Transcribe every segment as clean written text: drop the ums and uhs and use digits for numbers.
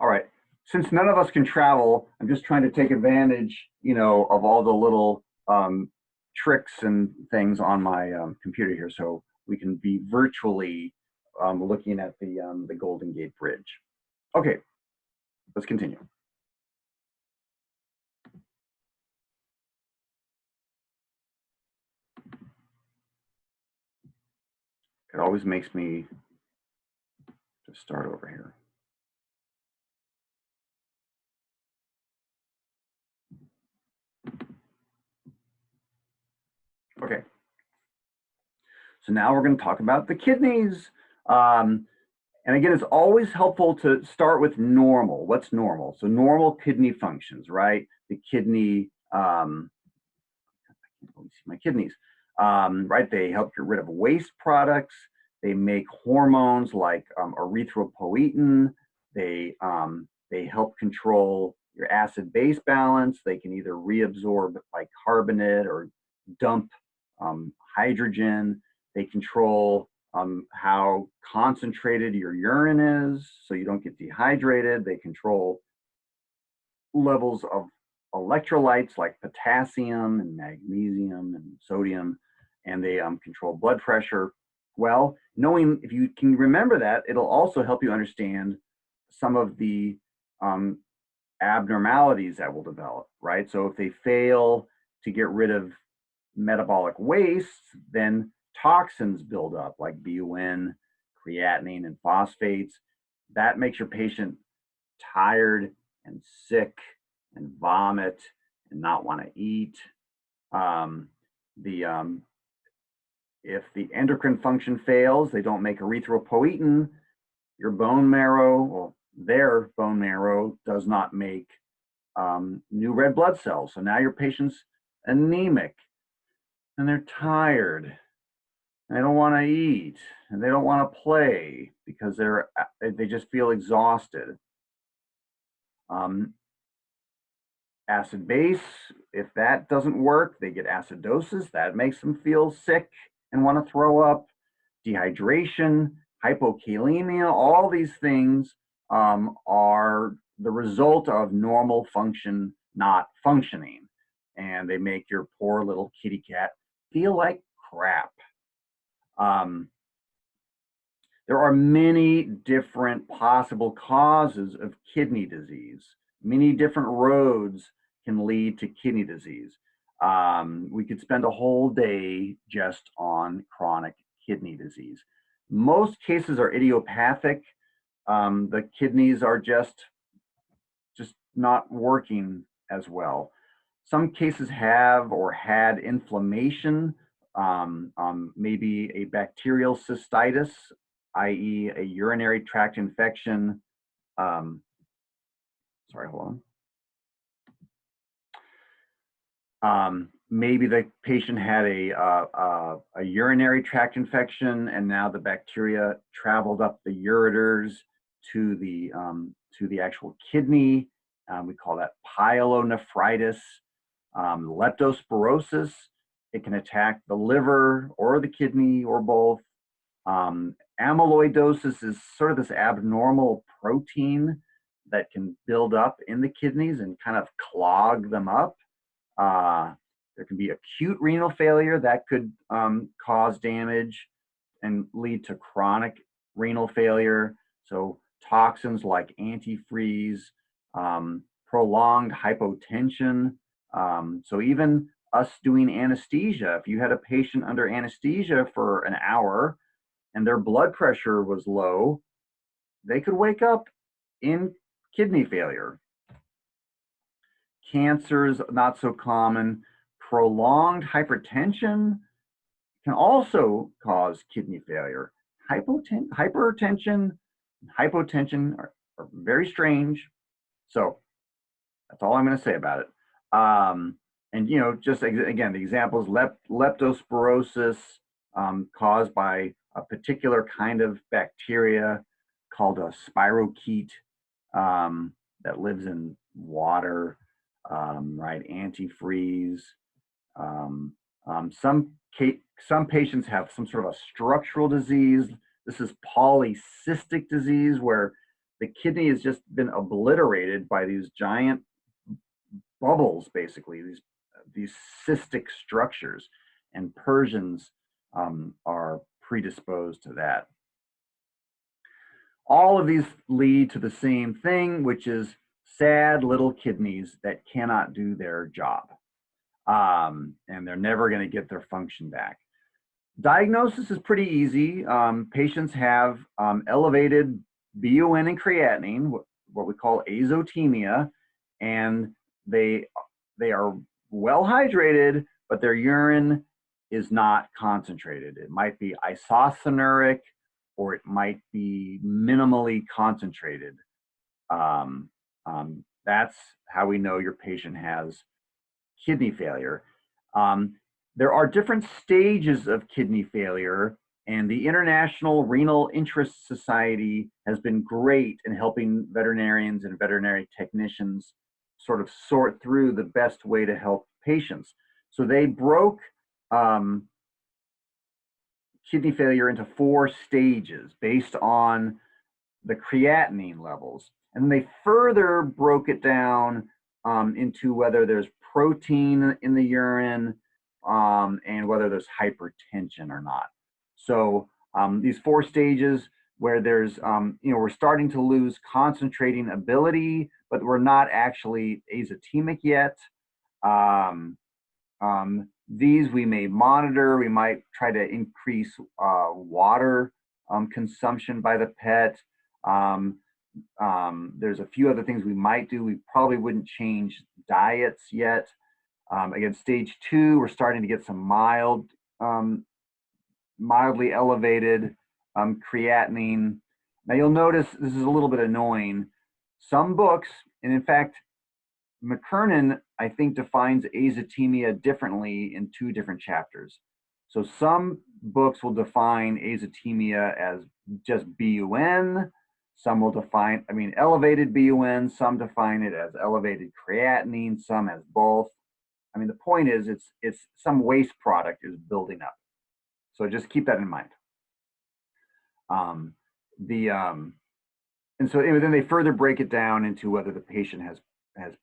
All right. Since none of us can travel, I'm just trying to take advantage, of all the little tricks and things on my computer here, so we can be virtually looking at the Golden Gate Bridge. Okay, let's continue. It always makes me just start over here. Okay. So now we're going to talk about the kidneys. And again, it's always helpful to start with normal. What's normal? So normal kidney functions, right? The kidney, let me see my kidneys, right? They help get rid of waste products. They make hormones like erythropoietin. They help control your acid-base balance. They can either reabsorb bicarbonate or dump hydrogen. They control how concentrated your urine is so you don't get dehydrated. They control levels of electrolytes like potassium and magnesium and sodium, and they control blood pressure. Well, knowing if you can remember that, it'll also help you understand some of the abnormalities that will develop, right? So if they fail to get rid of metabolic waste, then toxins build up like BUN, creatinine, and phosphates. That makes your patient tired and sick and vomit and not want to eat. The If the endocrine function fails, they don't make erythropoietin, your bone marrow, well, their bone marrow does not make new red blood cells. So now your patient's anemic and they're tired and they don't want to eat and they don't want to play because they just feel exhausted. Acid base, if that doesn't work, they get acidosis. That makes them feel sick and want to throw up. Dehydration, hypokalemia, all these things are the result of normal function not functioning. And they make your poor little kitty cat feel like crap. There are many different possible causes of kidney disease. Many different roads can lead to kidney disease. We could spend a whole day just on chronic kidney disease. Most cases are idiopathic. The kidneys are just not working as well. Some cases have or had inflammation, maybe a bacterial cystitis, i.e. a urinary tract infection. Sorry, hold on. Maybe the patient had a urinary tract infection, and now the bacteria traveled up the ureters to the actual kidney. We call that pyelonephritis. Leptospirosis, it can attack the liver or the kidney or both. Amyloidosis is sort of this abnormal protein that can build up in the kidneys and kind of clog them up. There can be acute renal failure that could cause damage and lead to chronic renal failure. So toxins like antifreeze, prolonged hypotension. So even us doing anesthesia, if you had a patient under anesthesia for an hour and their blood pressure was low, they could wake up in kidney failure. Cancers, not so common. Prolonged hypertension can also cause kidney failure. Hypertension and hypotension are very strange. So that's all I'm going to say about it. And just again, the examples: leptospirosis caused by a particular kind of bacteria called a spirochete that lives in water. Right, antifreeze. Some patients have some sort of a structural disease. This is polycystic disease where the kidney has just been obliterated by these giant bubbles, basically, these cystic structures, and Persians are predisposed to that. All of these lead to the same thing, which is sad little kidneys that cannot do their job. And they're never going to get their function back. Diagnosis is pretty easy. Patients have elevated BUN and creatinine, what we call azotemia, and they are well hydrated, but their urine is not concentrated. It might be isosonuric, or it might be minimally concentrated. That's how we know your patient has kidney failure. There are different stages of kidney failure, and the International Renal Interest Society has been great in helping veterinarians and veterinary technicians sort of sort through the best way to help patients. So they broke kidney failure into 4 stages based on the creatinine levels. And they further broke it down into whether there's protein in the urine and whether there's hypertension or not. So these 4 stages where there's, we're starting to lose concentrating ability, but we're not actually azotemic yet. These we may monitor. We might try to increase water consumption by the pet. There's a few other things we might do. We probably wouldn't change diets yet. Again, stage 2, we're starting to get some mildly elevated creatinine. Now you'll notice this is a little bit annoying. Some books, and in fact, McKernan, I think, defines azotemia differently in 2 different chapters. So some books will define azotemia as just BUN. Some will define, elevated BUN. Some define it as elevated creatinine. Some as both. The point is, it's some waste product is building up. So just keep that in mind. And so anyway, then they further break it down into whether the patient has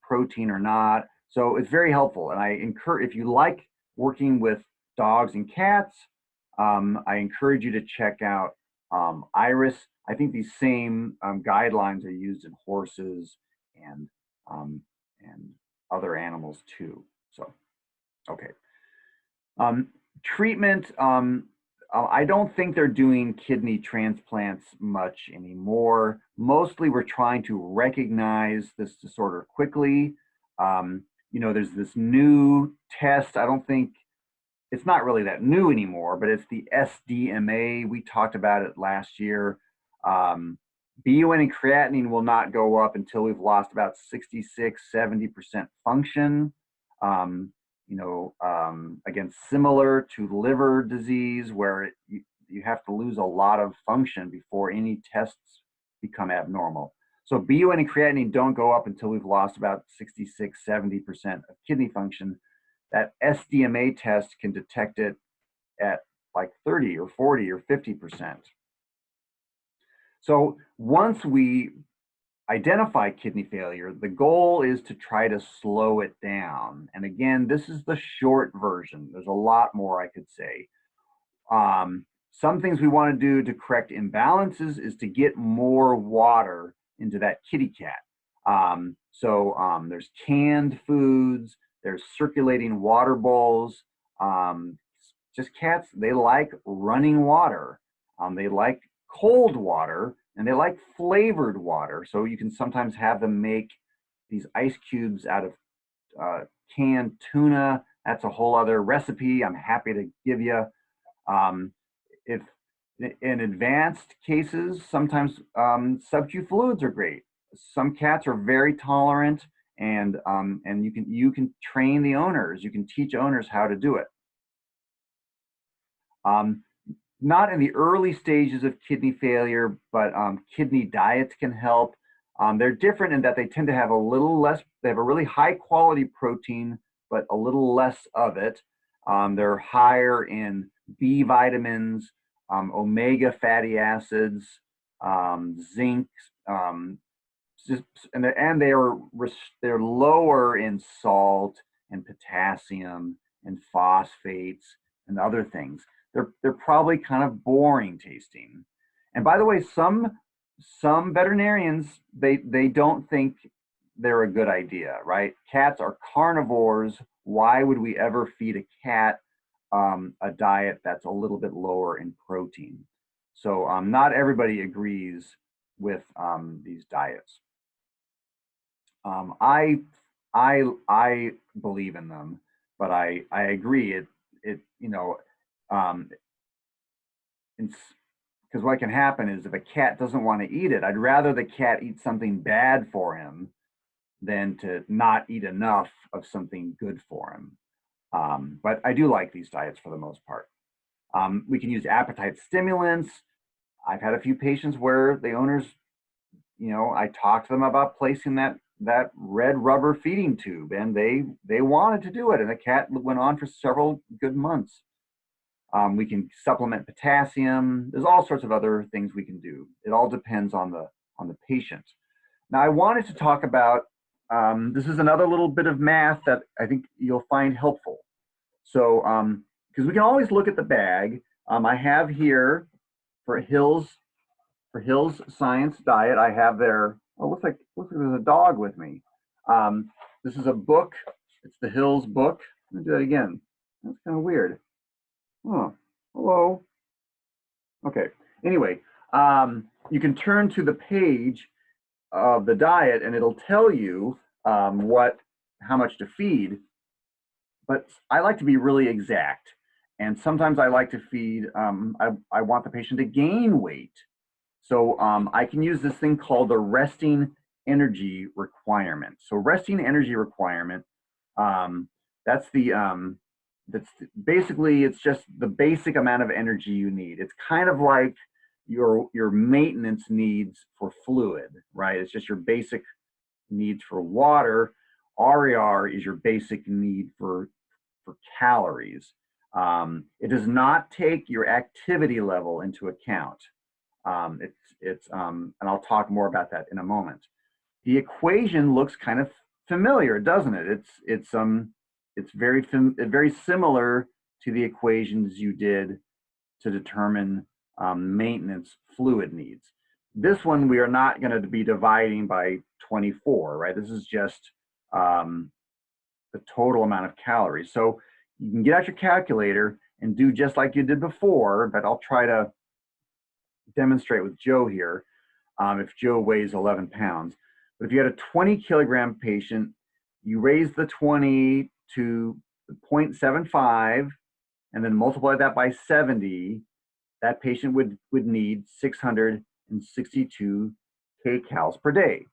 protein or not. So it's very helpful. And I encourage, if you like working with dogs and cats, I encourage you to check out IRIS. I think these same guidelines are used in horses and other animals too. So, okay. Treatment, I don't think they're doing kidney transplants much anymore. Mostly we're trying to recognize this disorder quickly. There's this new test. I don't think, it's not really that new anymore, but it's the SDMA. We talked about it last year. BUN and creatinine will not go up until we've lost about 66, 70% function. Again, similar to liver disease, where you have to lose a lot of function before any tests become abnormal. So BUN and creatinine don't go up until we've lost about 66, 70% of kidney function. That SDMA test can detect it at like 30 or 40 or 50%. So once we identify kidney failure, the goal is to try to slow it down. And again, this is the short version. There's a lot more I could say. Some things we want to do to correct imbalances is to get more water into that kitty cat. There's canned foods, there's circulating water bowls. Just cats, they like running water. They like cold water, and they like flavored water. So you can sometimes have them make these ice cubes out of canned tuna. That's a whole other recipe I'm happy to give you. If in advanced cases, sometimes sub-Q fluids are great. Some cats are very tolerant, and you can train the owners. You can teach owners how to do it. Not in the early stages of kidney failure, but kidney diets can help. They're different in that they tend to have a little less, they have a really high quality protein, but a little less of it. They're higher in B vitamins, omega fatty acids, zinc, just, and they're lower in salt and potassium and phosphates and other things. They're probably kind of boring tasting. And by the way, some veterinarians they don't think they're a good idea, right? Cats are carnivores. Why would we ever feed a cat a diet that's a little bit lower in protein? So not everybody agrees with these diets. I I believe in them, but I agree it you know um, because what can happen is if a cat doesn't want to eat it, I'd rather the cat eat something bad for him than to not eat enough of something good for him. But I do like these diets for the most part. We can use appetite stimulants. I've had a few patients where the owners, I talked to them about placing that red rubber feeding tube, and they wanted to do it, and the cat went on for several good months. We can supplement potassium. There's all sorts of other things we can do. It all depends on the patient. Now, I wanted to talk about this is another little bit of math that I think you'll find helpful. So, because we can always look at the bag, I have here for Hill's Science Diet. I have their. Oh, looks like there's a dog with me. This is a book. It's the Hills book. Let me do that again. That's kind of weird. Oh, hello. Okay. Anyway, you can turn to the page of the diet, and it'll tell you how much to feed. But I like to be really exact, and sometimes I like to feed. I want the patient to gain weight, so I can use this thing called the resting energy requirement. So resting energy requirement. That's the that's basically it's just the basic amount of energy you need. It's kind of like your maintenance needs for fluid, right? It's just your basic needs for water. RER is your basic need for calories. It does not take your activity level into account. And I'll talk more about that in a moment. The equation looks kind of familiar, doesn't it? It's very similar to the equations you did to determine maintenance fluid needs. This one we are not going to be dividing by 24, right? This is just the total amount of calories. So you can get out your calculator and do just like you did before, but I'll try to demonstrate with Joe here if Joe weighs 11 pounds. But if you had a 20 kilogram patient, you raise the 20 to 0.75 and then multiply that by 70, that patient would need 662 kcals per day.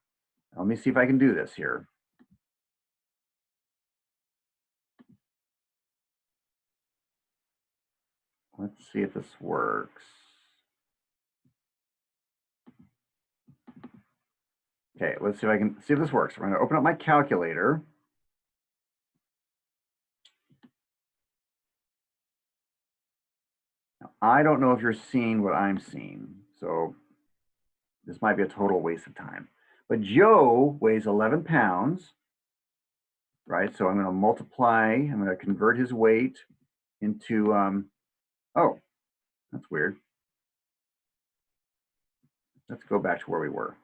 Let me see if I can do this here. Let's see if this works. Okay, let's see if I can see if this works. I'm going to open up my calculator. Now, I don't know if you're seeing what I'm seeing, so this might be a total waste of time. But Joe weighs 11 pounds, right? So I'm going to multiply, I'm going to convert his weight into, oh, that's weird. Let's go back to where we were.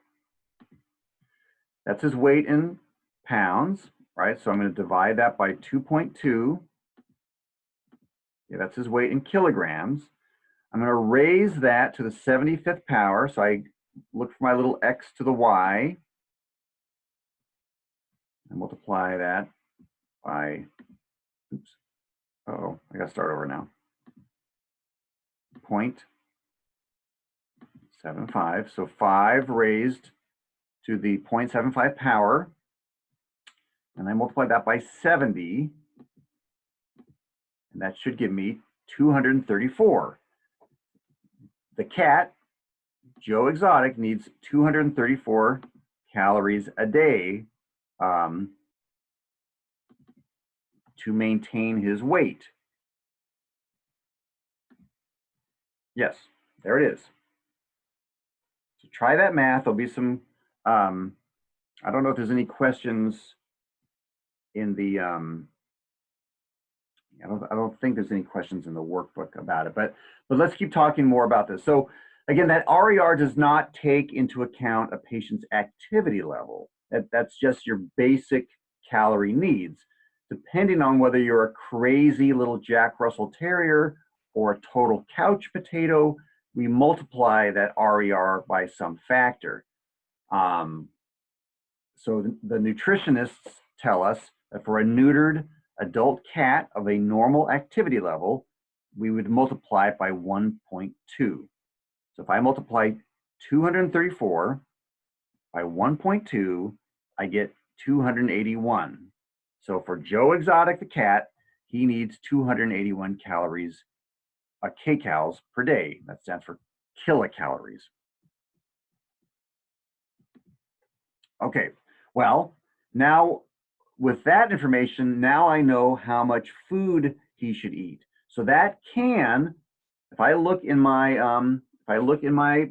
That's his weight in pounds, right? So I'm going to divide that by 2.2. Yeah, that's his weight in kilograms. I'm going to raise that to the 75th power. So I look for my little x to the y and multiply that by, oops, oh, I got to start over now. 0.75. So 5 raised to the 0.75 power. And I multiply that by 70. And that should give me 234. The cat, Joe Exotic, needs 234 calories a day to maintain his weight. Yes, there it is. So try that math. There'll be some, I don't know if there's any questions in the, I don't think there's any questions in the workbook about it, but let's keep talking more about this. So again, that RER does not take into account a patient's activity level. That's just your basic calorie needs. Depending on whether you're a crazy little Jack Russell Terrier or a total couch potato, we multiply that RER by some factor. So the nutritionists tell us that for a neutered adult cat of a normal activity level, we would multiply it by 1.2. So if I multiply 234 by 1.2, I get 281. So for Joe Exotic the cat, he needs 281 calories, kcals per day. That stands for kilocalories. Okay, well, now with that information, now I know how much food he should eat. So that can, if I look in my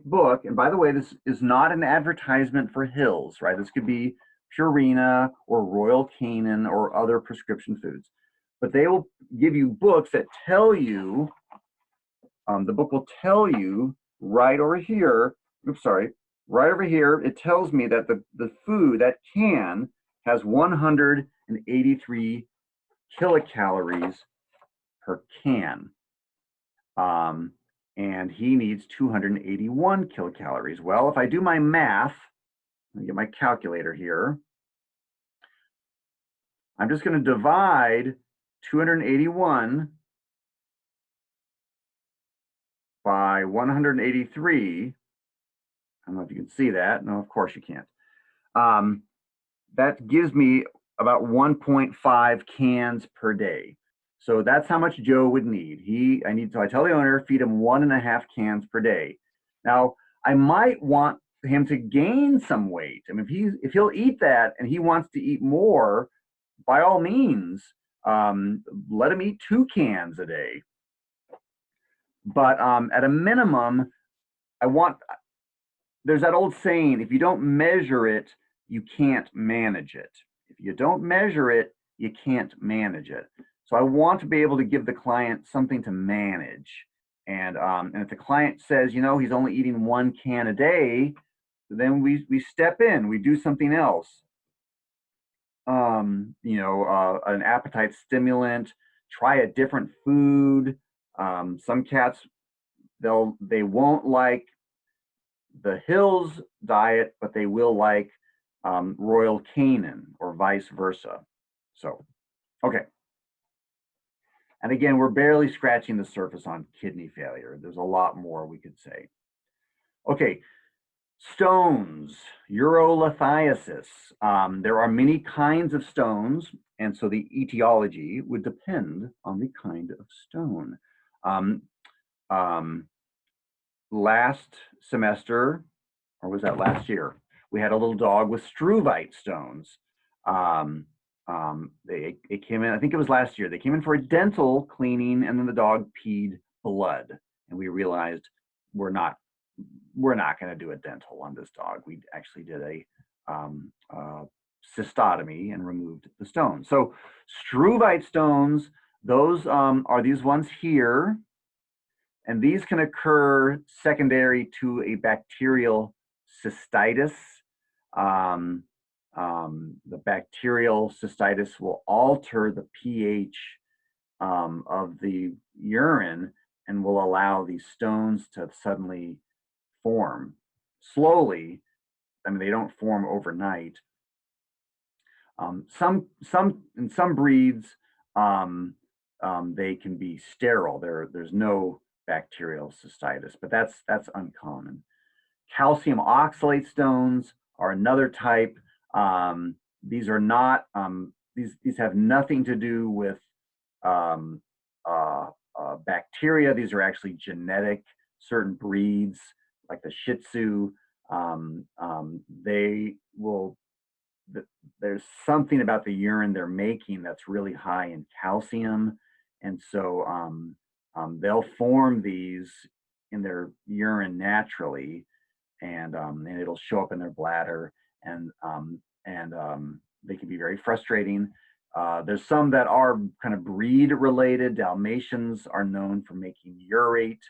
book, and by the way, this is not an advertisement for Hills, right? This could be Purina or Royal Canin or other prescription foods, but they will give you books that tell you. The book will tell you right over here. Oops, sorry. Right over here, it tells me that the food, that can, has 183 kilocalories per can. And he needs 281 kilocalories. Well, if I do my math, let me get my calculator here. I'm just going to divide 281 by 183. I don't know if you can see that. No, of course you can't. That gives me about 1.5 cans per day. So that's how much Joe would need. So I tell the owner, feed him 1.5 cans per day. Now, I might want him to gain some weight. I mean, if he'll eat that and he wants to eat more, by all means, let him eat 2 cans a day. But at a minimum, there's that old saying, if you don't measure it, you can't manage it. If you don't measure it, you can't manage it. So I want to be able to give the client something to manage. And if the client says, he's only eating 1 can a day, then we step in, we do something else. An appetite stimulant, try a different food. Some cats, they won't like the Hills diet, but they will like Royal Canin or vice versa. So, okay. And again, we're barely scratching the surface on kidney failure. There's a lot more we could say. Okay, stones, urolithiasis. There are many kinds of stones, and so the etiology would depend on the kind of stone. Last semester, or was that last year? We had a little dog with struvite stones. It came in, I think it was last year. They came in for a dental cleaning, and then the dog peed blood, and we realized we're not going to do a dental on this dog. We actually did a cystotomy and removed the stones. So struvite stones, those are these ones here. And these can occur secondary to a bacterial cystitis. The bacterial cystitis will alter the pH of the urine and will allow these stones to suddenly form slowly. I mean, they don't form overnight. In some breeds, they can be sterile. There's no bacterial cystitis, but that's uncommon. Calcium oxalate stones are another type. These are not, these have nothing to do with bacteria. These are actually genetic. Certain breeds, like the Shih Tzu, there's something about the urine they're making that's really high in calcium. And so they'll form these in their urine naturally. and it'll show up in their bladder, and they can be very frustrating. There's some that are kind of breed related. Dalmatians are known for making urate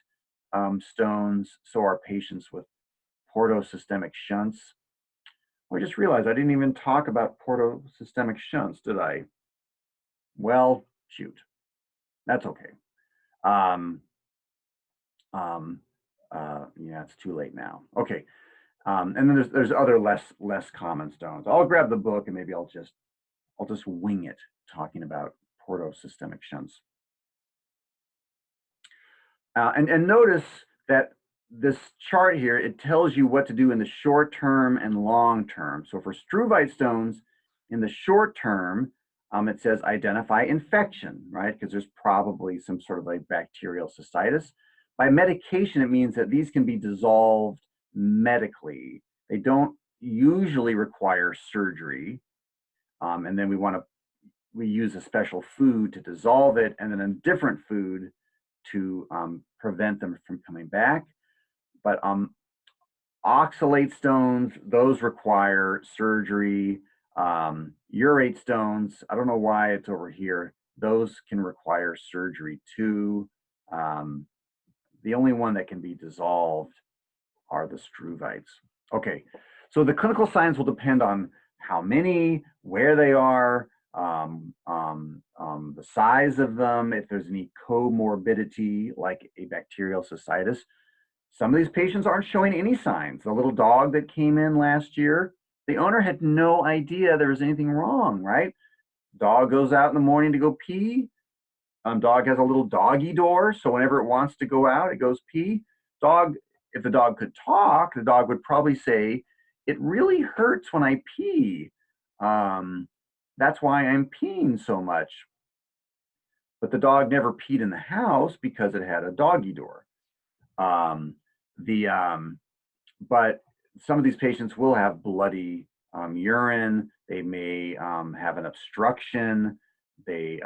stones. So are patients with portosystemic shunts. I just realized I didn't even talk about portosystemic shunts, did I? Well, shoot, that's okay. Um, yeah, it's too late now. Okay, and then there's other less common stones. I'll grab the book and maybe I'll just wing it talking about portosystemic shunts. And notice that this chart here, it tells you what to do in the short term and long term. So for struvite stones, in the short term, it says identify infection, right? Because there's probably some sort of like bacterial cystitis. By medication, it means that these can be dissolved medically. They don't usually require surgery. And then we use a special food to dissolve it, and then a different food to prevent them from coming back. But oxalate stones, those require surgery. Urate stones, I don't know why it's over here. Those can require surgery too. The only one that can be dissolved are the struvites. Okay, so the clinical signs will depend on how many, where they are, the size of them, if there's any comorbidity like a bacterial cystitis. Some of these patients aren't showing any signs. The little dog that came in last year, the owner had no idea there was anything wrong, right? Dog goes out in the morning to go pee. Dog has a little doggy door, so whenever it wants to go out, it goes pee. Dog, if the dog could talk, the dog would probably say, "It really hurts when I pee. That's why I'm peeing so much." But the dog never peed in the house because it had a doggy door. Um, the but some of these patients will have bloody urine. They may have an obstruction. They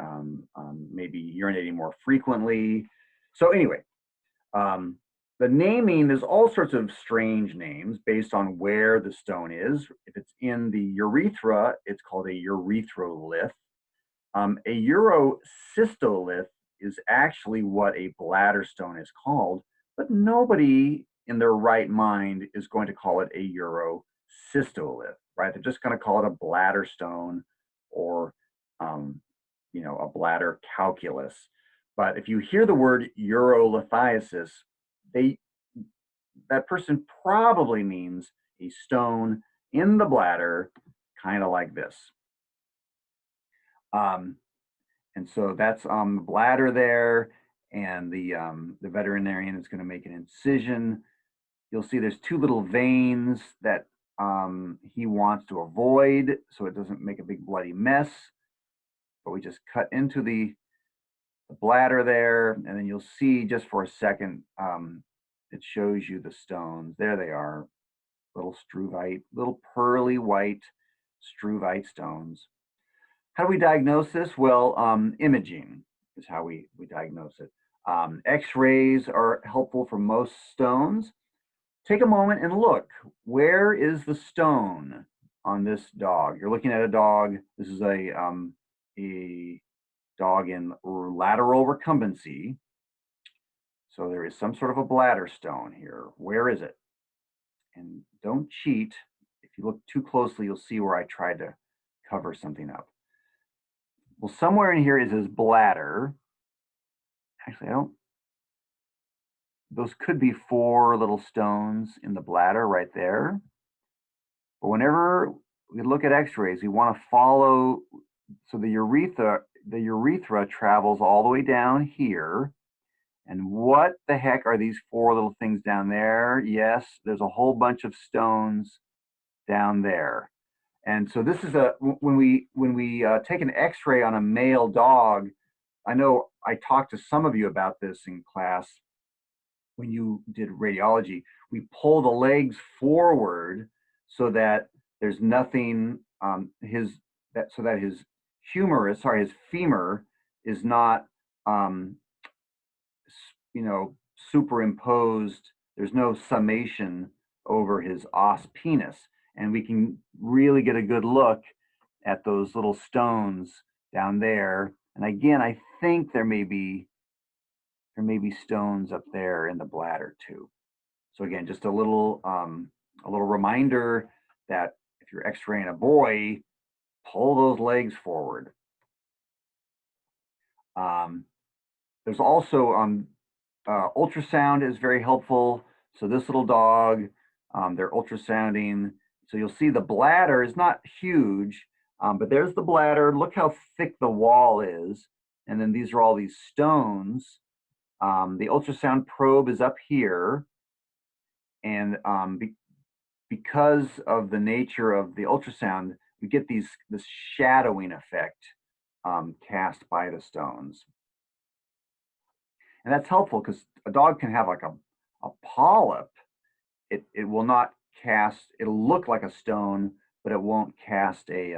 may be urinating more frequently. So anyway, the naming, there's all sorts of strange names based on where the stone is. If it's in the urethra, it's called a urethrolyth. A urocystolith is actually what a bladder stone is called, but nobody in their right mind is going to call it a urocystolith, right? They're just going to call it a bladder stone or, a bladder calculus. But if you hear the word urolithiasis, they that person probably means a stone in the bladder, kind of like this. Um, And so that's the bladder there, and the veterinarian is going to make an incision. You'll see there's two little veins that he wants to avoid so it doesn't make a big bloody mess. But we just cut into the bladder there, and then you'll see just for a second, it shows you the stones. There they are, little struvite, little pearly white struvite stones. How do we diagnose this? Well, imaging is how we diagnose it. X-rays are helpful for most stones. Take a moment and look. Where is the stone on this dog? You're looking at a dog. This is a dog in lateral recumbency. So there is some sort of a bladder stone here. Where is it? And don't cheat. If you look too closely, you'll see where I tried to cover something up. Well, somewhere in here is his bladder. Actually, those could be four little stones in the bladder right there. But whenever we look at x-rays, we want to follow, so the urethra travels all the way down here. And what the heck are these four little things down there? Yes, there's a whole bunch of stones down there. And so this is when we take an x-ray on a male dog, I know I talked to some of you about this in class when you did radiology. We pull the legs forward so that there's nothing, so that his his femur is not, superimposed. There's no summation over his os penis. And we can really get a good look at those little stones down there. And again, I think there may be stones up there in the bladder too. So again, just a little reminder that if you're x-raying a boy, pull those legs forward. There's also ultrasound is very helpful. So this little dog, they're ultrasounding. So you'll see the bladder is not huge, but there's the bladder. Look how thick the wall is. And then these are all these stones. The ultrasound probe is up here. And because of the nature of the ultrasound, we get this shadowing effect cast by the stones. And that's helpful because a dog can have like a polyp. It will not cast, it'll look like a stone, but it won't cast a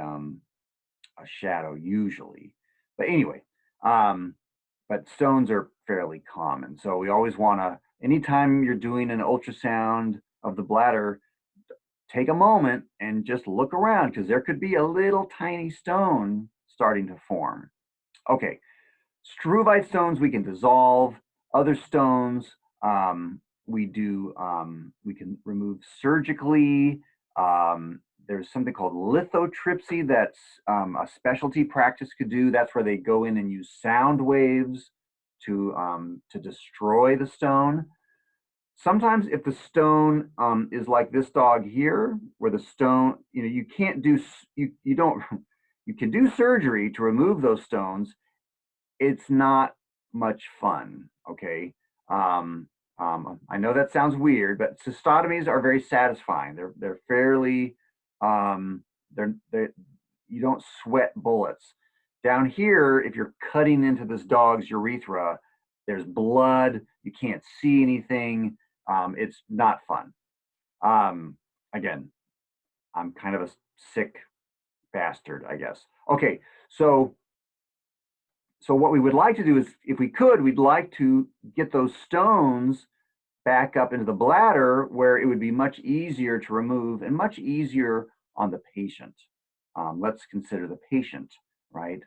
shadow usually. But anyway, but stones are fairly common. So we always want to, anytime you're doing an ultrasound of the bladder, take a moment and just look around because there could be a little tiny stone starting to form. Okay, struvite stones we can dissolve. Other stones we can remove surgically. There's something called lithotripsy that's a specialty practice could do. That's where they go in and use sound waves to destroy the stone. Sometimes if the stone is like this dog here, where the stone, you can't do, you don't, you can do surgery to remove those stones. It's not much fun, okay? I know that sounds weird, but cystotomies are very satisfying. They're fairly, you don't sweat bullets. Down here, if you're cutting into this dog's urethra, there's blood, you can't see anything. It's not fun. Again, I'm kind of a sick bastard, I guess. Okay, so what we would like to do is, if we could, we'd like to get those stones back up into the bladder where it would be much easier to remove and much easier on the patient. Let's consider the patient, right?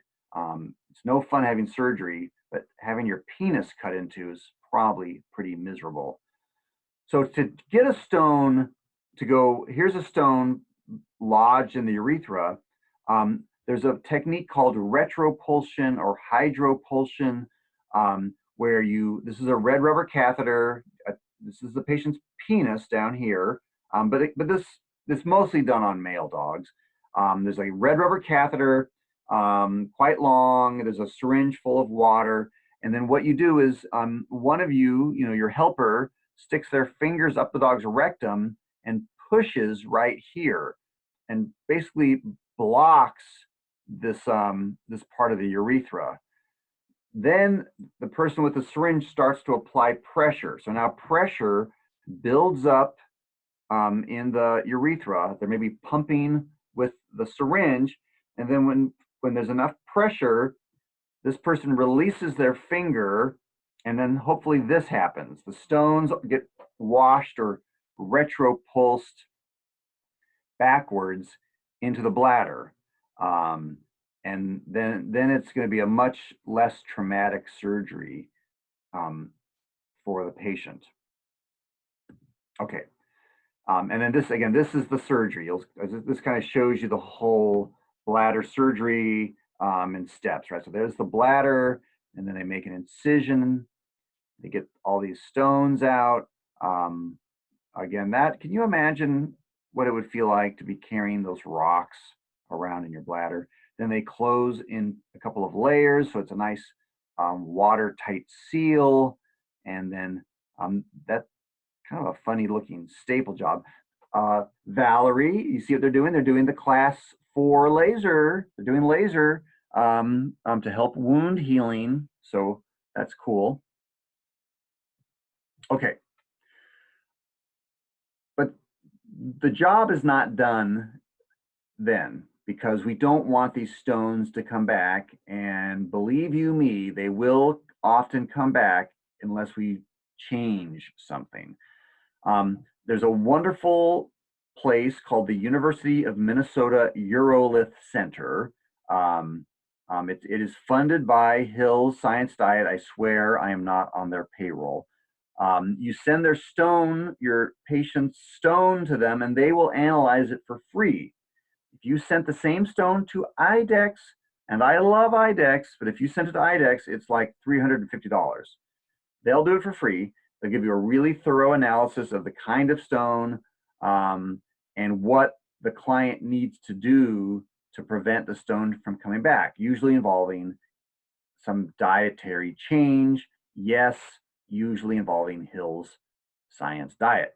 It's no fun having surgery, but having your penis cut into is probably pretty miserable. So to get a stone to go, here's a stone lodged in the urethra. There's a technique called retropulsion or hydropulsion, where this is a red rubber catheter. This is the patient's penis down here, but this mostly done on male dogs. There's a red rubber catheter, quite long. There's a syringe full of water, and then what you do is one of you, your helper, sticks their fingers up the dog's rectum and pushes right here, and basically blocks this this part of the urethra. Then the person with the syringe starts to apply pressure. So now pressure builds up in the urethra. They're maybe pumping with the syringe, and then when there's enough pressure, this person releases their finger, and then hopefully this happens. The stones get washed or retropulsed backwards into the bladder. And then it's going to be a much less traumatic surgery for the patient. Okay. And then this is the surgery. This kind of shows you the whole bladder surgery in steps, right? So there's the bladder, and then they make an incision. They get all these stones out. Again, can you imagine what it would feel like to be carrying those rocks around in your bladder? Then they close in a couple of layers, so it's a nice watertight seal. And then that's kind of a funny looking staple job. Valerie, you see what they're doing? They're doing the class 4 laser. They're doing laser to help wound healing. So that's cool. Okay. But the job is not done then, because we don't want these stones to come back. And believe you me, they will often come back unless we change something. there's a wonderful place called the University of Minnesota Urolith Center. It is funded by Hill's Science Diet. I swear I am not on their payroll. You send your patient's stone to them, and they will analyze it for free. If you sent the same stone to IDEX, and I love IDEX, but if you sent it to IDEX, it's like $350. They'll do it for free. They'll give you a really thorough analysis of the kind of stone and what the client needs to do to prevent the stone from coming back, usually involving some dietary change. Yes, usually involving Hill's Science Diet.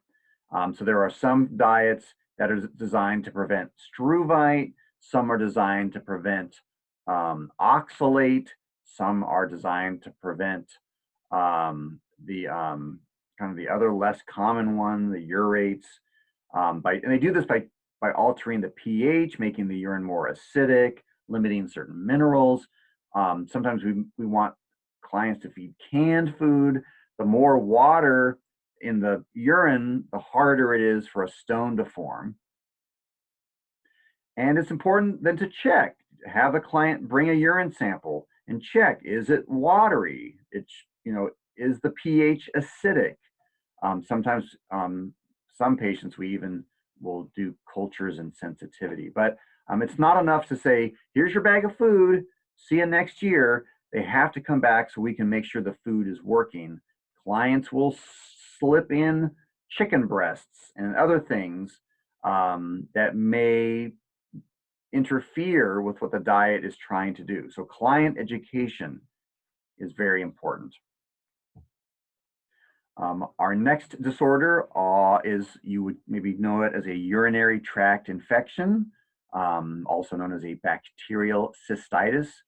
So there are some diets that are designed to prevent struvite. Some are designed to prevent oxalate. Some are designed to prevent the kind of the other less common one, the urates. And they do this by altering the pH, making the urine more acidic, limiting certain minerals. Sometimes we want clients to feed canned food. The more water in the urine, the harder it is for a stone to form. And it's important then to check, have a client bring a urine sample and check, is it watery? Is the pH acidic? Sometimes some patients, we even will do cultures and sensitivity, but it's not enough to say, here's your bag of food, see you next year. They have to come back so we can make sure the food is working. Clients will slip in chicken breasts and other things that may interfere with what the diet is trying to do. So client education is very important. Our next disorder is, you would maybe know it as a urinary tract infection, also known as a bacterial cystitis.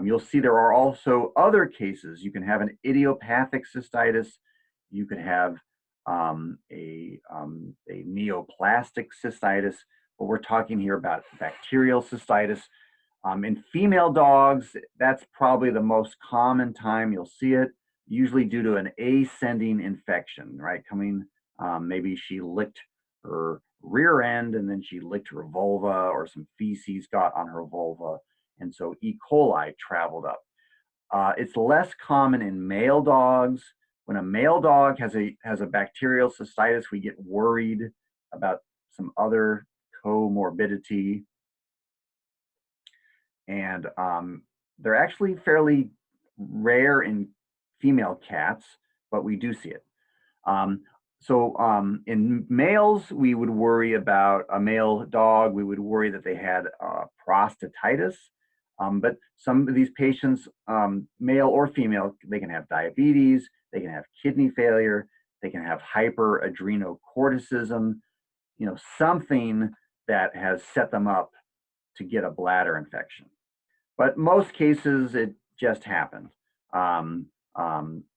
You'll see there are also other cases. You can have an idiopathic cystitis. You could have a neoplastic cystitis, but we're talking here about bacterial cystitis. In female dogs, that's probably the most common time you'll see it, usually due to an ascending infection, right? Maybe she licked her rear end and then she licked her vulva, or some feces got on her vulva, and so E. coli traveled up. It's less common in male dogs. When a male dog has a bacterial cystitis, we get worried about some other comorbidity. And they're actually fairly rare in female cats, but we do see it. In males, we would worry about a male dog. We would worry that they had prostatitis. But some of these patients, male or female, they can have diabetes, they can have kidney failure, they can have hyperadrenocorticism, something that has set them up to get a bladder infection. But most cases, it just happens.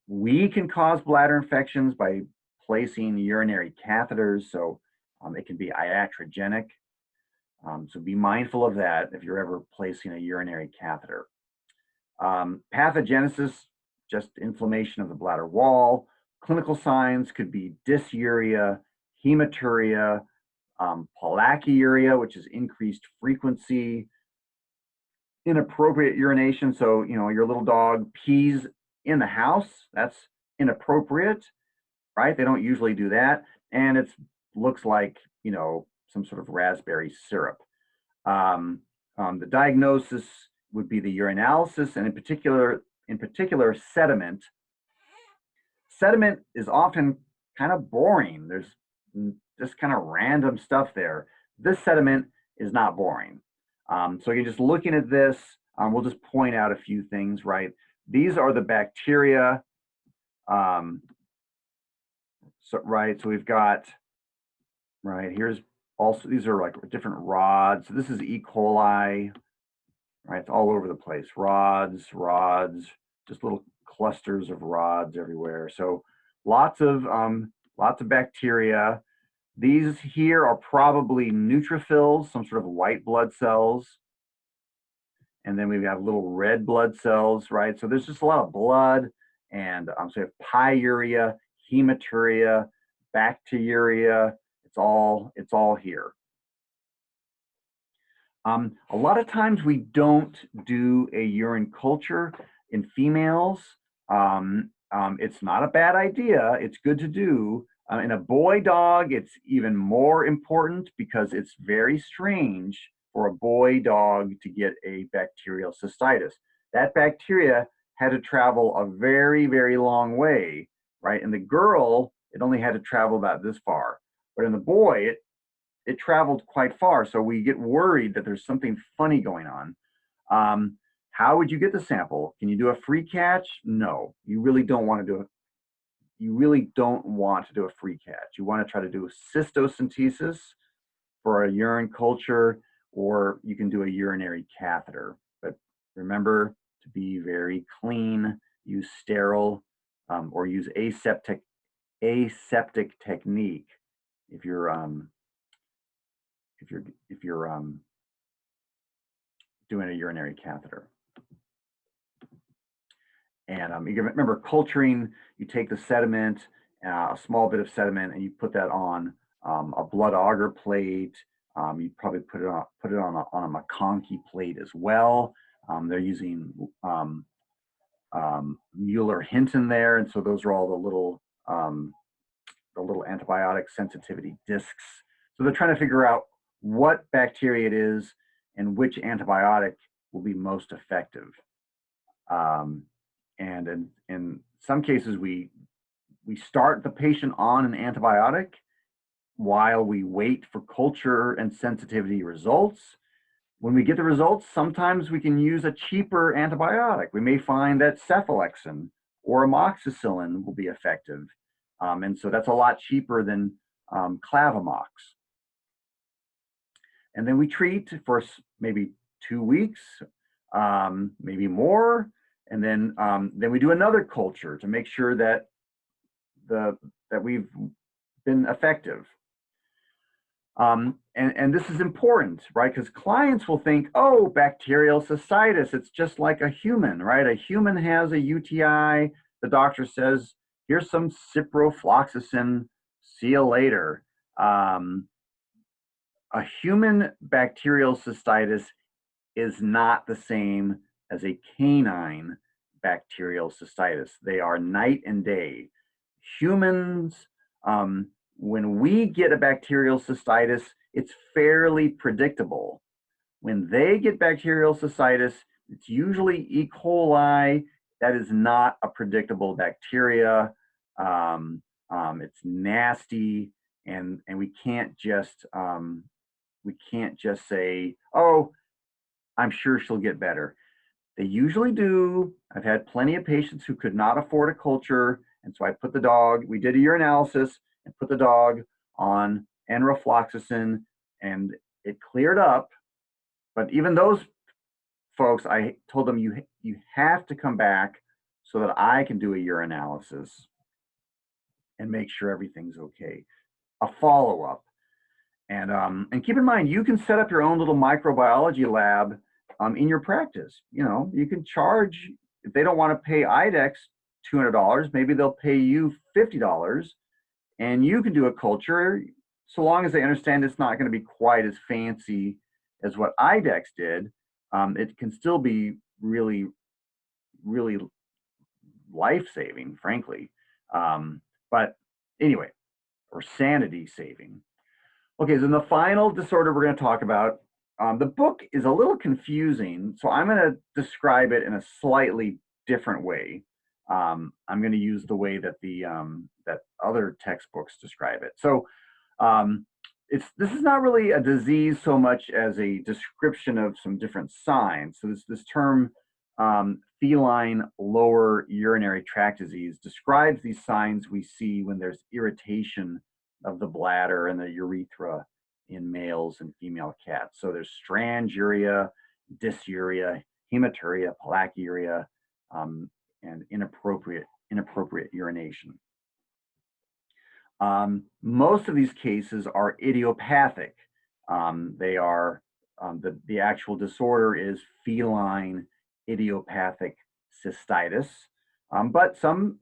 We can cause bladder infections by placing urinary catheters, so it can be iatrogenic. So be mindful of that if you're ever placing a urinary catheter. Pathogenesis, just inflammation of the bladder wall. Clinical signs could be dysuria, hematuria, pollakiuria, which is increased frequency, inappropriate urination. So, your little dog pees in the house, that's inappropriate, right? They don't usually do that. And it looks like, some sort of raspberry syrup. The diagnosis would be the urinalysis, and in particular, sediment. Sediment is often kind of boring. There's just kind of random stuff there. This sediment is not boring. So you're just looking at this. We'll just point out a few things, right? These are the bacteria. So we've got, right, here's also, these are like different rods. So this is E. coli, right? It's all over the place. Rods, just little clusters of rods everywhere. So lots of bacteria. These here are probably neutrophils, some sort of white blood cells. And then we've got little red blood cells, right? So there's just a lot of blood. And so we have pyuria, hematuria, bacteriuria, it's all here. A lot of times we don't do a urine culture in females. It's not a bad idea. It's good to do. In a boy dog, it's even more important because it's very strange for a boy dog to get a bacterial cystitis. That bacteria had to travel a very, very long way, right? In the girl, it only had to travel about this far. But in the boy, it traveled quite far. So we get worried that there's something funny going on. How would you get the sample? Can you do a free catch? No, you really don't want to do it. You really don't want to do a free catch. You want to try to do a cystocentesis for a urine culture, or you can do a urinary catheter. But remember to be very clean, use sterile, or use aseptic technique if you're doing a urinary catheter. And you can remember culturing, you take the sediment, a small bit of sediment, and you put that on a blood auger plate. You probably put it on a McConkey plate as well. They're using Mueller-Hinton there, and so those are all the little antibiotic sensitivity discs. So they're trying to figure out what bacteria it is and which antibiotic will be most effective. And in some cases, we start the patient on an antibiotic while we wait for culture and sensitivity results. When we get the results, sometimes we can use a cheaper antibiotic. We may find that cephalexin or amoxicillin will be effective. And so that's a lot cheaper than Clavamox. And then we treat for maybe 2 weeks, maybe more. And then we do another culture to make sure that we've been effective. And this is important, right? Because clients will think, oh, bacterial cystitis, it's just like a human, right? A human has a UTI. The doctor says, here's some ciprofloxacin, see you later. A human bacterial cystitis is not the same as a canine bacterial cystitis. They are night and day. Humans, when we get a bacterial cystitis, it's fairly predictable. When they get bacterial cystitis, it's usually E. coli. That is not a predictable bacteria. It's nasty, and we can't just say, oh, I'm sure she'll get better. They usually do. I've had plenty of patients who could not afford a culture, and so I put the dog, we did a urinalysis and put the dog on enrofloxacin, and it cleared up. But even those folks, I told them you have to come back so that I can do a urinalysis and make sure everything's okay. A follow-up. And keep in mind, you can set up your own little microbiology lab in your practice. You know, you can charge, if they don't want to pay IDEXX $200, maybe they'll pay you $50, and you can do a culture, so long as they understand it's not going to be quite as fancy as what IDEXX did. It can still be really, really life-saving, frankly. But anyway, or sanity-saving. Okay, so the final disorder we're going to talk about, the book is a little confusing, so I'm going to describe it in a slightly different way. I'm going to use the way that that other textbooks describe it. So this is not really a disease so much as a description of some different signs. So this term feline lower urinary tract disease describes these signs we see when there's irritation of the bladder and the urethra in males and female cats. So there's stranguria, dysuria, hematuria, plaquuria, and inappropriate urination. Most of these cases are idiopathic. They are the actual disorder is feline idiopathic cystitis, but some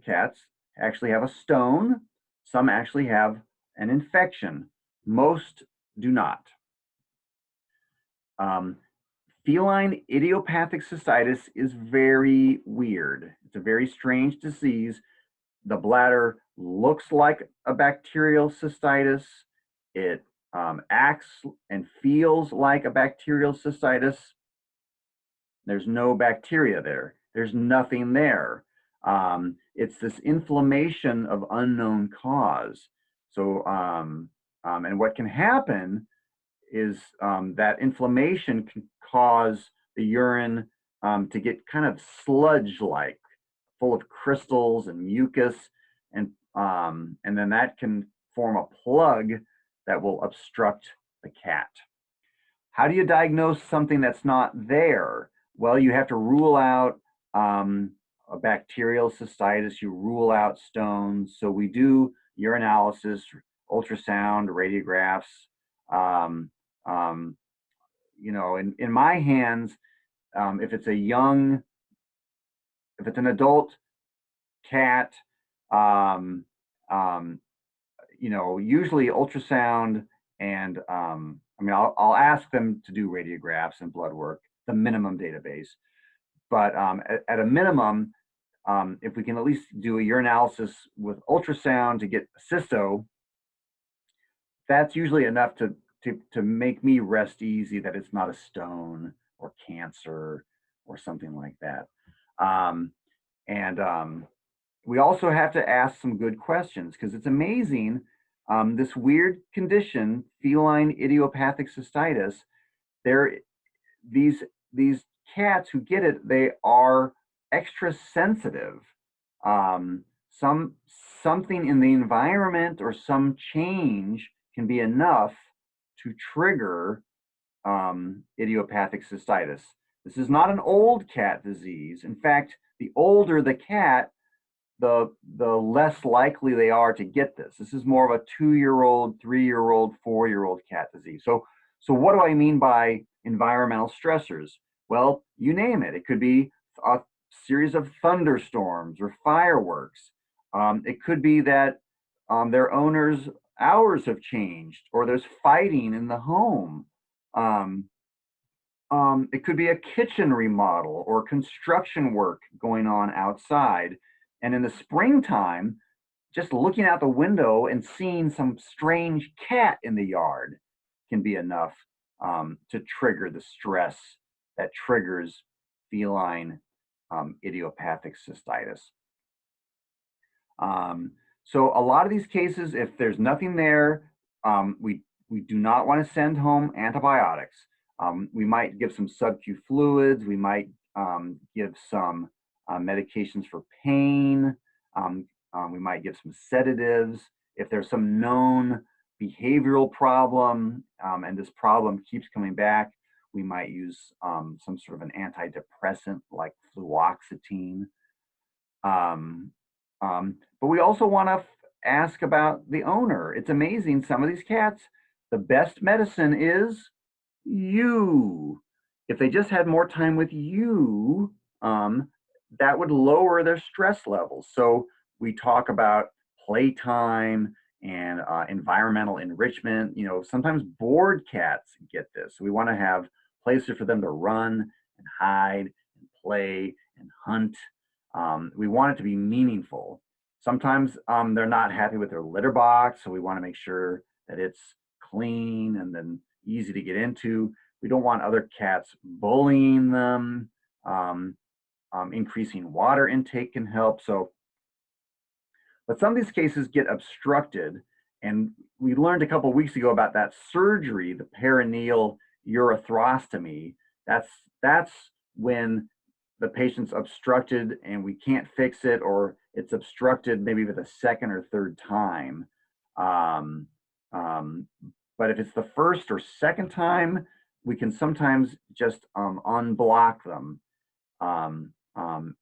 cats actually have a stone. Some actually have an infection. Most do not. Feline idiopathic cystitis is very weird. It's a very strange disease. The bladder looks like a bacterial cystitis. It acts and feels like a bacterial cystitis. There's no bacteria there. There's nothing there. It's this inflammation of unknown cause. So, and what can happen is that inflammation can cause the urine to get kind of sludge-like, full of crystals and mucus, and then that can form a plug that will obstruct the cat. How do you diagnose something that's not there? Well, you have to rule out a bacterial cystitis. You rule out stones. So we do urinalysis, ultrasound, radiographs. Um, um, you know, in my hands, if it's if it's an adult cat, um, um, you know, usually ultrasound and I mean, I'll ask them to do radiographs and blood work, the minimum database. But at a minimum, if we can at least do a urinalysis with ultrasound to get cysto, that's usually enough to make me rest easy that it's not a stone or cancer or something like that. Um, and we also have to ask some good questions because it's amazing. This weird condition, feline idiopathic cystitis, there these these cats who get it, they are extra sensitive. Um, some something in the environment or some change can be enough to trigger idiopathic cystitis. This is not an old cat disease. In fact, the older the cat, the less likely they are to get this. This is more of a 2-year-old, 3-year-old, 4-year-old cat disease. So what do I mean by environmental stressors? Well, you name it. It could be a series of thunderstorms or fireworks. It could be that their owner's hours have changed or there's fighting in the home. It could be a kitchen remodel or construction work going on outside. And in the springtime, just looking out the window and seeing some strange cat in the yard can be enough to trigger the stress that triggers feline idiopathic cystitis. So a lot of these cases, if there's nothing there, we do not want to send home antibiotics. We might give some sub-Q fluids. We might give some medications for pain. We might give some sedatives. If there's some known behavioral problem and this problem keeps coming back, we might use some sort of an antidepressant like fluoxetine. But we also want to ask about the owner. It's amazing. Some of these cats, the best medicine is you. If they just had more time with you, that would lower their stress levels. So we talk about playtime and environmental enrichment. You know, sometimes bored cats get this. We want to have places for them to run and hide and play and hunt. We want it to be meaningful. Sometimes they're not happy with their litter box, so we want to make sure that it's clean and then easy to get into. We don't want other cats bullying them. Increasing water intake can help. So, but some of these cases get obstructed, and we learned a couple of weeks ago about that surgery, the perineal urethrostomy. That's when the patient's obstructed and we can't fix it, or it's obstructed maybe with a second or third time. Um, but if it's the first or second time, we can sometimes just unblock them.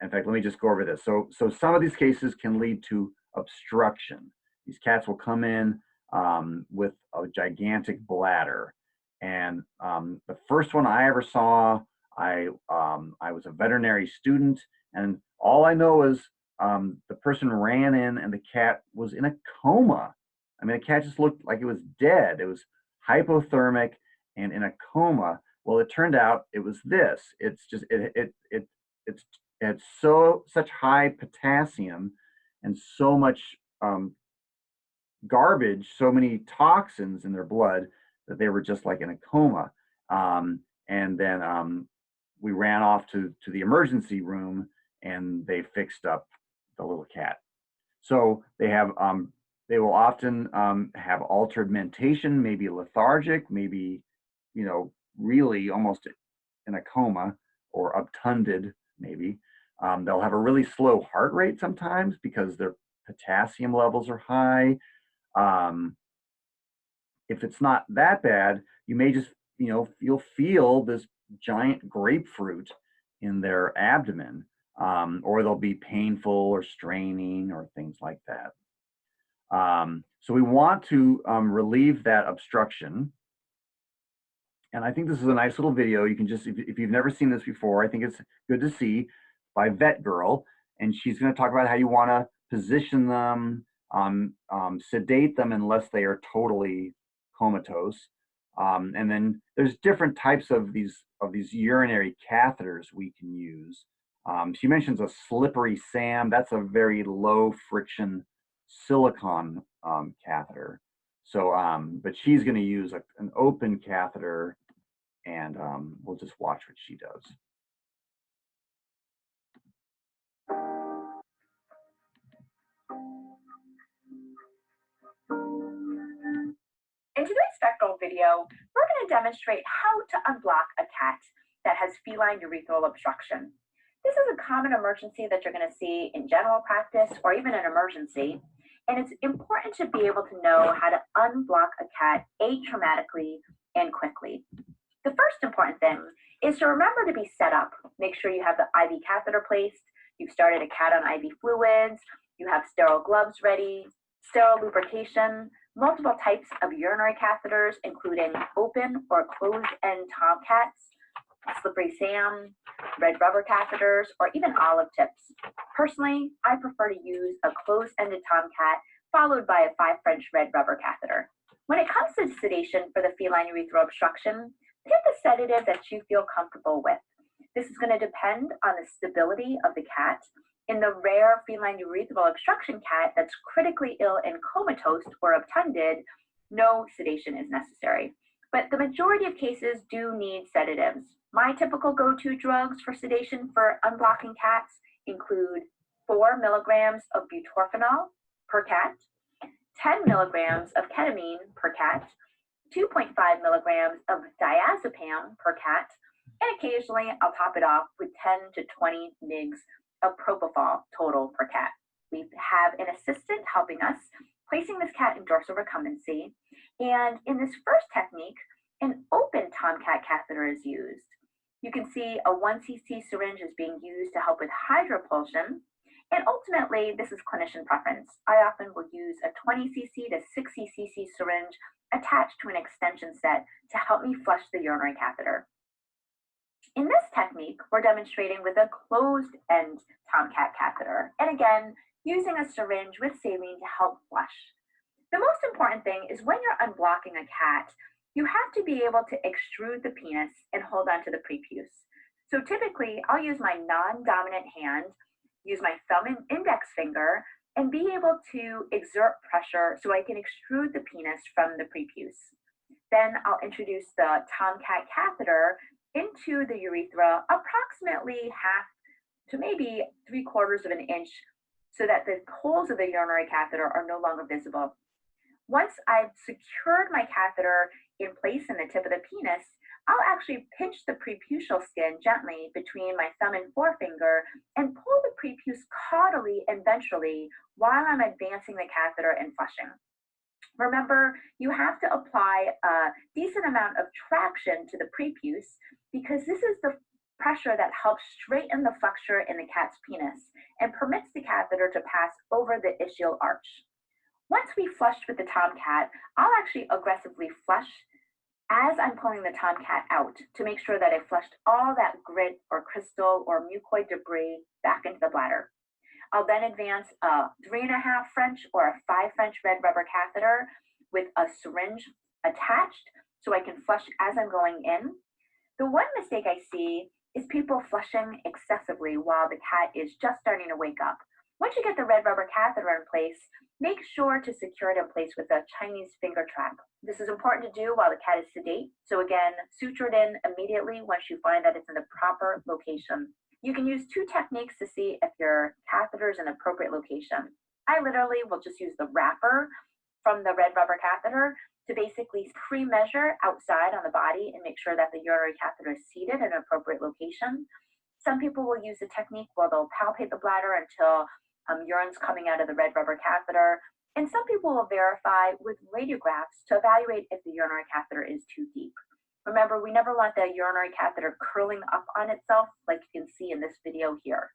In fact, let me just go over this. So some of these cases can lead to obstruction. These cats will come in with a gigantic bladder. And the first one I ever saw, I was a veterinary student, and all I know is The person ran in and the cat was in a coma. I mean, the cat just looked like it was dead. It was hypothermic and in a coma. Well, it turned out it was this. It's just it's such high potassium and so much garbage, so many toxins in their blood that they were just like in a coma. And then we ran off to the emergency room and they fixed up the little cat. So they will often have altered mentation, maybe lethargic, maybe really almost in a coma or obtunded, maybe. They'll have a really slow heart rate sometimes because their potassium levels are high. Um, if it's not that bad, you may just, you'll feel this giant grapefruit in their abdomen, or they'll be painful or straining or things like that. So we want to relieve that obstruction. And I think this is a nice little video. You can just, if you've never seen this before, I think it's good to see, by Vet Girl. And she's going to talk about how you want to position them, sedate them unless they are totally comatose. And then there's different types of these urinary catheters we can use. She mentions a slippery Sam. That's a very low friction silicone catheter. So, but she's going to use an open catheter, and we'll just watch what she does. In today's spectral video, we're going to demonstrate how to unblock a cat that has feline urethral obstruction. This is a common emergency that you're going to see in general practice or even an emergency, and it's important to be able to know how to unblock a cat atraumatically and quickly. The first important thing is to remember to be set up. Make sure you have the IV catheter placed, you've started a cat on IV fluids, you have sterile gloves ready, sterile lubrication, multiple types of urinary catheters, including open or closed-end tomcats, slippery Sam, red rubber catheters, or even olive tips. Personally, I prefer to use a closed-ended tomcat followed by a 5 French red rubber catheter. When it comes to sedation for the feline urethral obstruction, pick a sedative that you feel comfortable with. This is going to depend on the stability of the cat. In the rare feline urethral obstruction cat that's critically ill and comatose or obtunded, no sedation is necessary. But the majority of cases do need sedatives. My typical go-to drugs for sedation for unblocking cats include 4 milligrams of butorphanol per cat, 10 milligrams of ketamine per cat, 2.5 milligrams of diazepam per cat, and occasionally I'll top it off with 10 to 20 mg of propofol total per cat. We have an assistant helping us, placing this cat in dorsal recumbency, and in this first technique, an open tomcat catheter is used. You can see a 1 cc syringe is being used to help with hydropulsion, and ultimately this is clinician preference. I often will use a 20 cc to 60 cc syringe attached to an extension set to help me flush the urinary catheter. In this technique, we're demonstrating with a closed-end tomcat catheter, and again, using a syringe with saline to help flush. The most important thing is when you're unblocking a cat, you have to be able to extrude the penis and hold on to the prepuce. So typically, I'll use my non-dominant hand, use my thumb and index finger, and be able to exert pressure so I can extrude the penis from the prepuce. Then I'll introduce the tomcat catheter into the urethra approximately half to maybe 3/4 of an inch so that the holes of the urinary catheter are no longer visible. Once I've secured my catheter in place in the tip of the penis, I'll actually pinch the preputial skin gently between my thumb and forefinger and pull the prepuce caudally and ventrally while I'm advancing the catheter and flushing. Remember, you have to apply a decent amount of traction to the prepuce because this is the pressure that helps straighten the flexure in the cat's penis and permits the catheter to pass over the ischial arch. Once we flushed with the tomcat, I'll actually aggressively flush as I'm pulling the tomcat out to make sure that I flushed all that grit or crystal or mucoid debris back into the bladder. I'll then advance a 3.5 French or a 5 French red rubber catheter with a syringe attached so I can flush as I'm going in. The one mistake I see is people flushing excessively while the cat is just starting to wake up. Once you get the red rubber catheter in place, make sure to secure it in place with a Chinese finger trap. This is important to do while the cat is sedate. So again, suture it in immediately once you find that it's in the proper location. You can use 2 techniques to see if your catheter is in the appropriate location. I literally will just use the wrapper from the red rubber catheter to basically pre-measure outside on the body and make sure that the urinary catheter is seated in an appropriate location. Some people will use a technique where they'll palpate the bladder until urine's coming out of the red rubber catheter. And some people will verify with radiographs to evaluate if the urinary catheter is too deep. Remember, we never want the urinary catheter curling up on itself like you can see in this video here.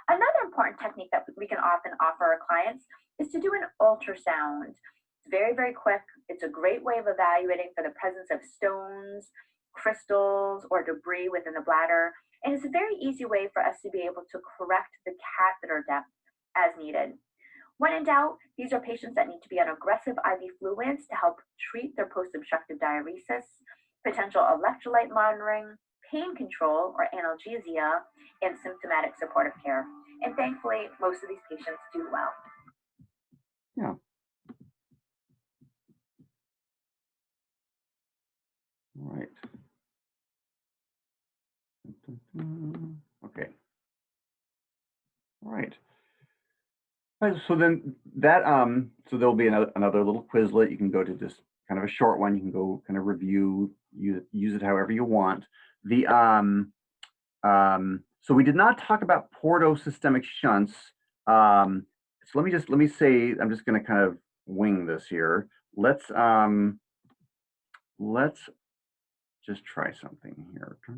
Another important technique that we can often offer our clients is to do an ultrasound. It's very, very quick. It's a great way of evaluating for the presence of stones, crystals, or debris within the bladder. And it's a very easy way for us to be able to correct the catheter depth as needed. When in doubt, these are patients that need to be on aggressive IV fluids to help treat their post-obstructive diuresis, potential electrolyte monitoring, pain control or analgesia, and symptomatic supportive care. And thankfully, most of these patients do well. Yeah. All right. Okay. All right. All right, so then that so there'll be another little Quizlet. You can go to just kind of a short one. You can go kind of review, use it however you want. The so we did not talk about portosystemic shunts. So let me say, I'm just going to kind of wing this here. Let's just try something here. So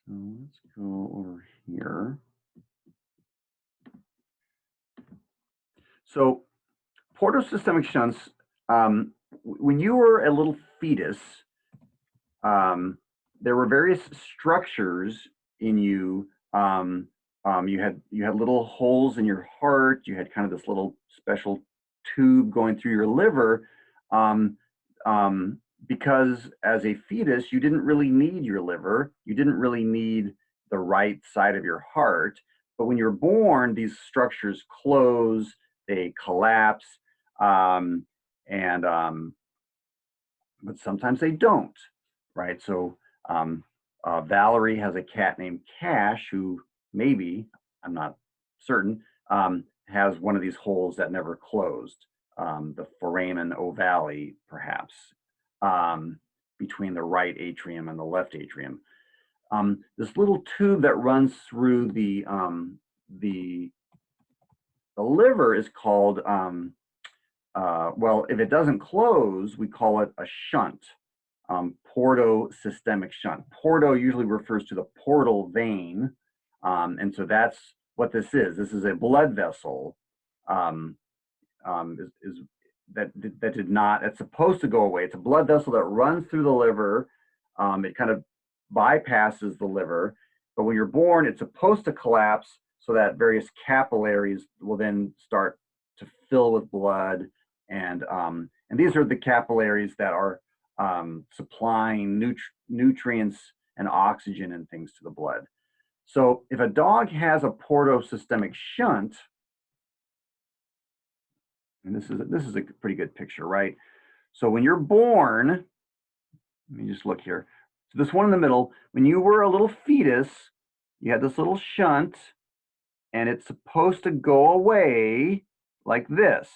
let's go over here. So portosystemic shunts, when you were a little fetus, there were various structures in you. You had little holes in your heart. You had kind of this little special tube going through your liver, because as a fetus, you didn't really need your liver. You didn't really need the right side of your heart. But when you're born, these structures close, they collapse, but sometimes they don't, right? So Valerie has a cat named Cash who maybe, I'm not certain, has one of these holes that never closed, the foramen ovale, perhaps, between the right atrium and the left atrium. This little tube that runs through the liver is called, well, if it doesn't close, we call it a shunt, portosystemic shunt. Porto usually refers to the portal vein, and so that's what this is. This is a blood vessel that did not, it's supposed to go away. It's a blood vessel that runs through the liver. It kind of bypasses the liver, but when you're born, it's supposed to collapse so that various capillaries will then start to fill with blood, and these are the capillaries that are supplying nutrients and oxygen and things to the blood. So if a dog has a portosystemic shunt, and this is a pretty good picture, right? So when you're born, let me just look here. So this one in the middle, when you were a little fetus, you had this little shunt, and it's supposed to go away like this.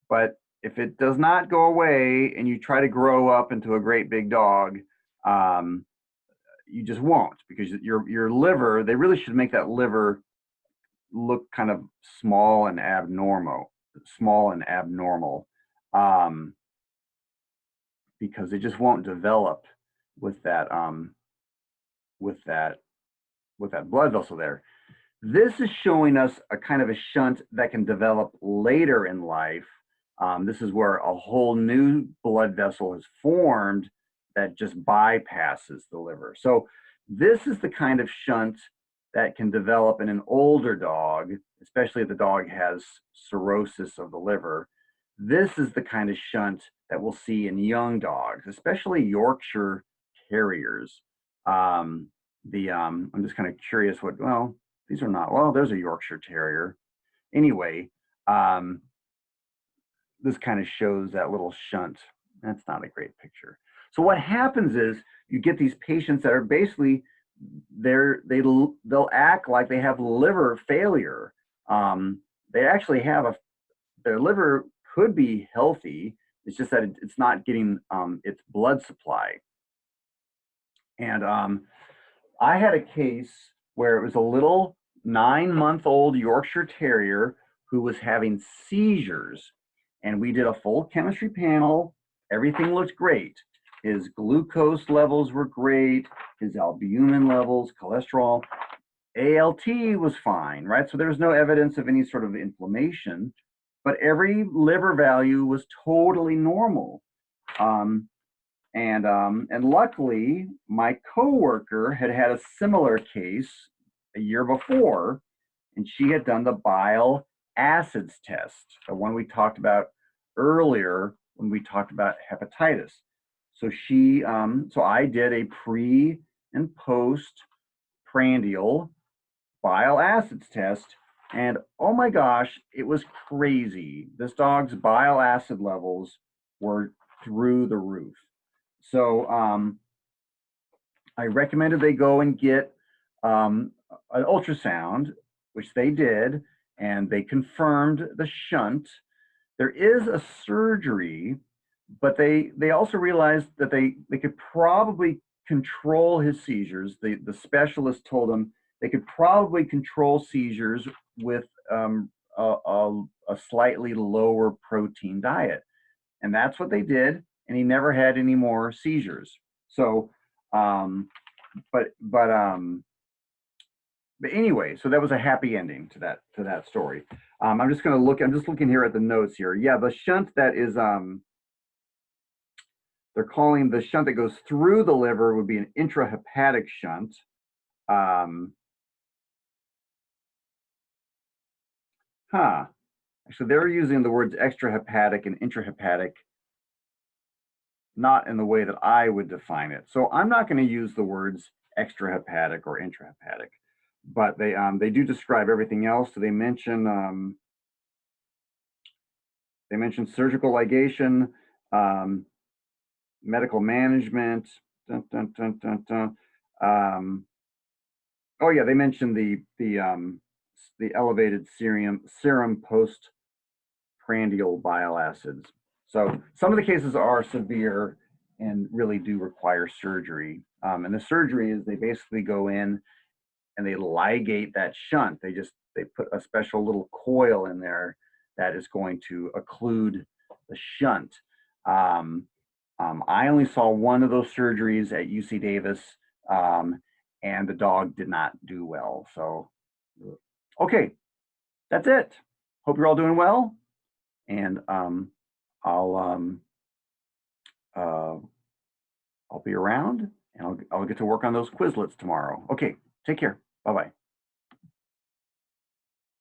But if it does not go away and you try to grow up into a great big dog, you just won't, because your liver, they really should make that liver look kind of small and abnormal, because it just won't develop with that blood vessel there. This is showing us a kind of a shunt that can develop later in life. This is where a whole new blood vessel is formed that just bypasses the liver. So this is the kind of shunt that can develop in an older dog, especially if the dog has cirrhosis of the liver. This is the kind of shunt that we'll see in young dogs, especially Yorkshire Terriers. I'm just kind of curious what, well, these are not, well, there's a Yorkshire Terrier. Anyway, this kind of shows that little shunt. That's not a great picture. So what happens is you get these patients that are basically they'll act like they have liver failure. They actually have their liver could be healthy. It's just that it's not getting its blood supply. And I had a case where it was a little 9-month-old Yorkshire Terrier who was having seizures. And we did a full chemistry panel. Everything looked great. His glucose levels were great, his albumin levels, cholesterol. ALT was fine, right? So there was no evidence of any sort of inflammation, but every liver value was totally normal. And luckily, my coworker had had a similar case a year before, and she had done the bile acids test, the one we talked about earlier when we talked about hepatitis. So so I did a pre and post prandial bile acids test, and oh my gosh, it was crazy. This dog's bile acid levels were through the roof. So I recommended they go and get an ultrasound, which they did, and they confirmed the shunt. There is a surgery, but they also realized that they could probably control his seizures. The specialist told them they could probably control seizures with a slightly lower protein diet, and that's what they did. And he never had any more seizures. So, but anyway, so that was a happy ending to that story. I'm just going to look. I'm just looking here at the notes here. Yeah, the shunt that is they're calling the shunt that goes through the liver would be an intrahepatic shunt. Actually, they're using the words extrahepatic and intrahepatic, not in the way that I would define it. So I'm not going to use the words extrahepatic or intrahepatic, but they do describe everything else. So they mention surgical ligation, medical management. Dun, dun, dun, dun, dun. Oh yeah, they mentioned the elevated serum postprandial bile acids. So some of the cases are severe and really do require surgery. And the surgery is they basically go in and they ligate that shunt. They put a special little coil in there that is going to occlude the shunt. I only saw one of those surgeries at UC Davis, and the dog did not do well. So, okay, that's it. Hope you're all doing well, and I'll uh, I'll be around, and I'll get to work on those Quizlets tomorrow. Okay, take care. Bye bye.